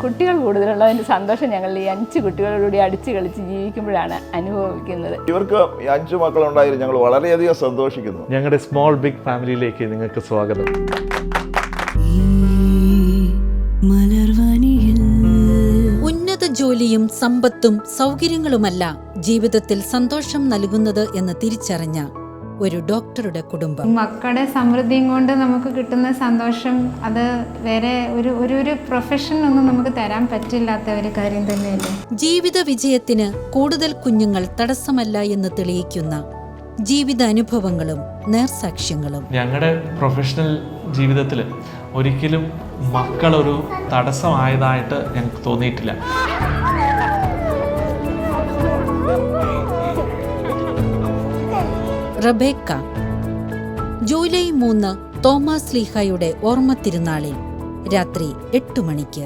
കുട്ടികൾ കൂടുതലുള്ളതിൻ്റെ സന്തോഷം ഞങ്ങൾ ഈ 5 കുട്ടികളോടുകൂടി അടിച്ച് കളിച്ച് ജീവിക്കുമ്പോഴാണ് അനുഭവിക്കുന്നത്. ഇവർക്ക് 5 മക്കളുണ്ടായാലും ഞങ്ങൾ വളരെയധികം സന്തോഷിക്കുന്നു. ഞങ്ങളുടെ സ്മോൾ ബിഗ് ഫാമിലിയിലേക്ക് നിങ്ങൾക്ക് സ്വാഗതം. ഉന്നത ജോലിയും സമ്പത്തും സൗകര്യങ്ങളുമല്ല ജീവിതത്തിൽ സന്തോഷം നൽകുന്നത് എന്ന് തിരിച്ചറിഞ്ഞ ഒരു ഡോക്ടറുടെ കുടുംബം. മക്കളുടെ സമൃദ്ധിയും കൊണ്ട് നമുക്ക് കിട്ടുന്ന സന്തോഷം അത് വേറെ ഒരു പ്രൊഫഷനൊന്നും നമുക്ക് തരാൻ പറ്റില്ലാത്ത ഒരു കാര്യം തന്നെയല്ലേ. ജീവിത വിജയത്തിന് കൂടുതൽ കുഞ്ഞുങ്ങൾ തടസ്സമല്ല എന്ന് തെളിയിക്കുന്ന ജീവിതാനുഭവങ്ങളും നേർസാക്ഷ്യങ്ങളും. ഞങ്ങളുടെ പ്രൊഫഷണൽ ജീവിതത്തിൽ ഒരിക്കലും മക്കളൊരു തടസ്സമായതായിട്ട് ഞങ്ങൾക്ക് തോന്നിയിട്ടില്ല. റബേക്ക ജൂലൈ 3 തോമാസ് ലീഹായുടെ ഓർമ്മ തിരുനാളിൽ രാത്രി 8 മണിക്ക്.